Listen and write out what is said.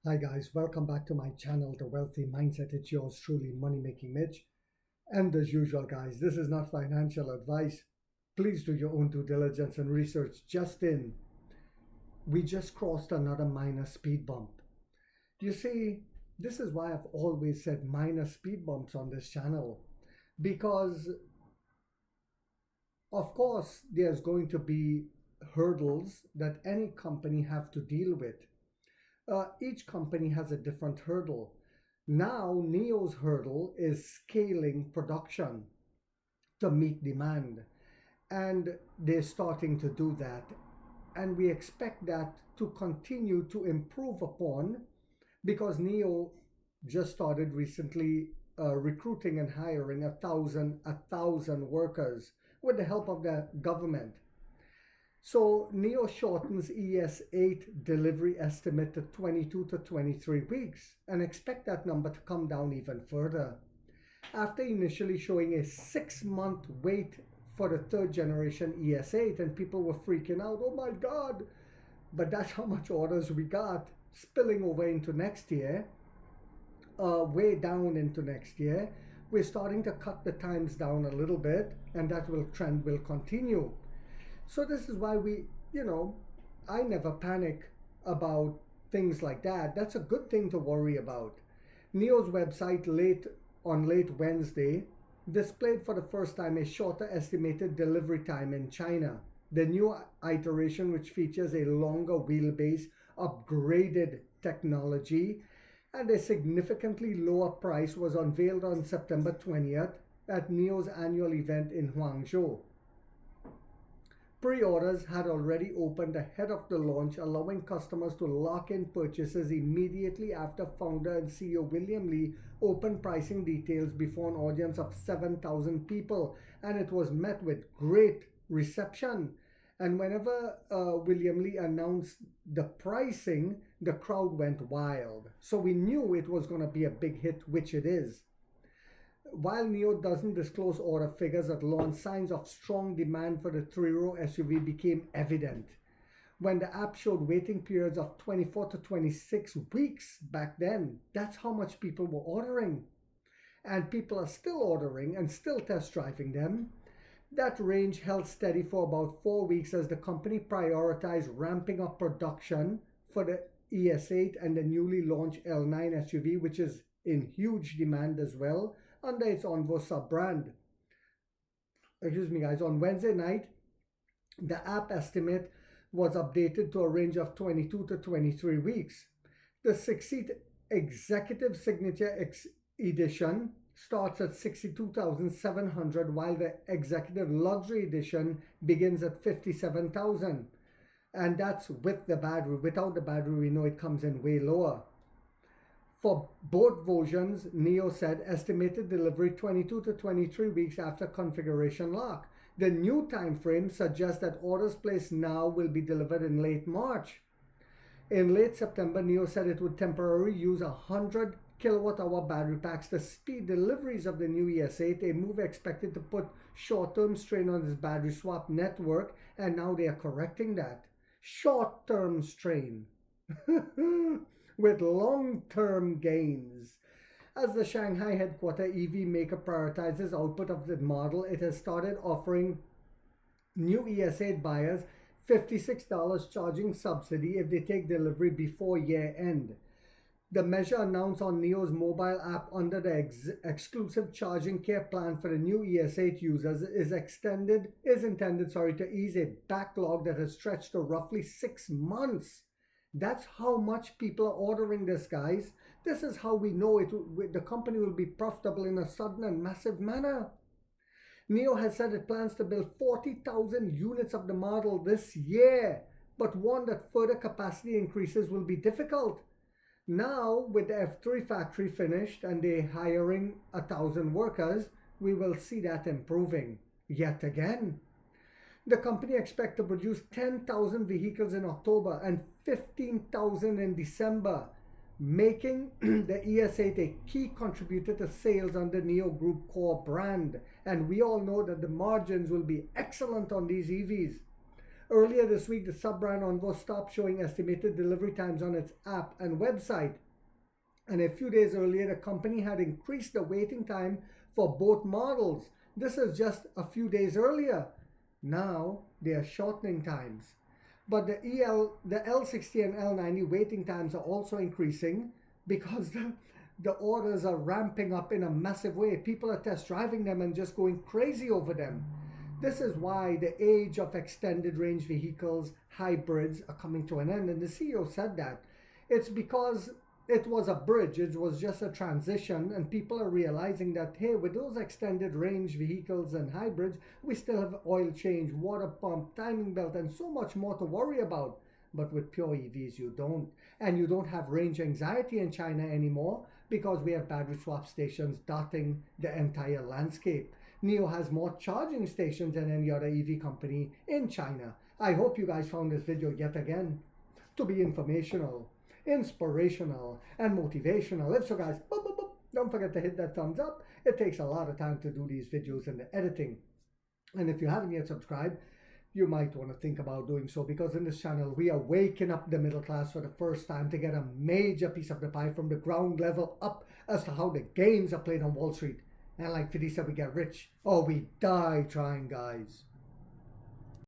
Hi guys, welcome back to my channel, The Wealthy Mindset. It's yours truly, Money Making Mitch. And as usual guys, this is not financial advice. Please do your own due diligence and research. We just crossed another minor speed bump. You see, this is why I've always said minor speed bumps on this channel. Because of course, there's going to be hurdles that any company have to deal with. Each company has a different hurdle. Now, NIO's hurdle is scaling production to meet demand, and they're starting to do that. And we expect that to continue to improve upon because NIO just started recently recruiting and hiring a thousand workers with the help of the government. So NIO shortens ES8 delivery estimate to 22 to 23 weeks and expect that number to come down even further. After initially showing a 6-month wait for the third generation ES8, and people were freaking out, oh my God, but that's how much orders we got spilling over into next year, way down into next year. We're starting to cut the times down a little bit, and that trend will continue. So this is why I never panic about things like that. That's a good thing to worry about. NIO's website late Wednesday displayed for the first time a shorter estimated delivery time in China. The new iteration, which features a longer wheelbase, upgraded technology, and a significantly lower price, was unveiled on September 20th at NIO's annual event in Guangzhou. Pre-orders had already opened ahead of the launch, allowing customers to lock in purchases immediately after founder and CEO William Li opened pricing details before an audience of 7,000 people, and it was met with great reception. And whenever William Li announced the pricing, the crowd went wild. So we knew it was going to be a big hit, which it is. While NIO doesn't disclose order figures at launch, signs of strong demand for the three-row SUV became evident. When the app showed waiting periods of 24 to 26 weeks back then, that's how much people were ordering. And people are still ordering and still test driving them. That range held steady for about 4 weeks as the company prioritized ramping up production for the ES8 and the newly launched L9 SUV, which is in huge demand as well, under its Onvo sub-brand. Excuse me guys, on Wednesday night, the app estimate was updated to a range of 22 to 23 weeks. The 6-seat Executive Signature Edition starts at $62,700, while the Executive Luxury Edition begins at $57,000. And that's with the battery. Without the battery, we know it comes in way lower. For both versions, NIO said estimated delivery 22 to 23 weeks after configuration lock. The new time frame suggests that orders placed now will be delivered in late March. In late September, NIO said it would temporarily use 100 kilowatt-hour battery packs to speed deliveries of the new ES8, a move expected to put short-term strain on its battery swap network, and now they are correcting that. Short-term strain. With long-term gains. As the Shanghai headquarter EV maker prioritizes output of the model, it has started offering new ES8 buyers $56 charging subsidy if they take delivery before year end. The measure announced on NIO's mobile app under the exclusive charging care plan for the new ES8 users is intended to ease a backlog that has stretched to roughly 6 months. That's how much people are ordering this, guys. This is how we know the company will be profitable in a sudden and massive manner. NIO has said it plans to build 40,000 units of the model this year, but warned that further capacity increases will be difficult. Now, with the F3 factory finished and they're hiring 1,000 workers, we will see that improving yet again. The company expects to produce 10,000 vehicles in October and 15,000 in December, making the ES8 a key contributor to sales on the NIO Group core brand. And we all know that the margins will be excellent on these EVs. Earlier this week, the sub-brand Onvo stopped showing estimated delivery times on its app and website. And a few days earlier, the company had increased the waiting time for both models. This is just a few days earlier. Now they are shortening times. But the L60 and L90 waiting times are also increasing because the orders are ramping up in a massive way. People are test driving them and just going crazy over them. This is why the age of extended range vehicles, hybrids, are coming to an end. And the CEO said that. It's because it was a bridge, it was just a transition, and people are realizing that, hey, with those extended range vehicles and hybrids, we still have oil change, water pump, timing belt, and so much more to worry about. But with pure EVs, you don't. And you don't have range anxiety in China anymore because we have battery swap stations dotting the entire landscape. NIO has more charging stations than any other EV company in China. I hope you guys found this video yet again to be informational, inspirational, and motivational. If so, guys, don't forget to hit that thumbs up. It takes a lot of time to do these videos and the editing. And if you haven't yet subscribed, you might want to think about doing so, because in this channel, we are waking up the middle class for the first time to get a major piece of the pie from the ground level up as to how the games are played on Wall Street. And like 50 said, we get rich or we die trying, guys.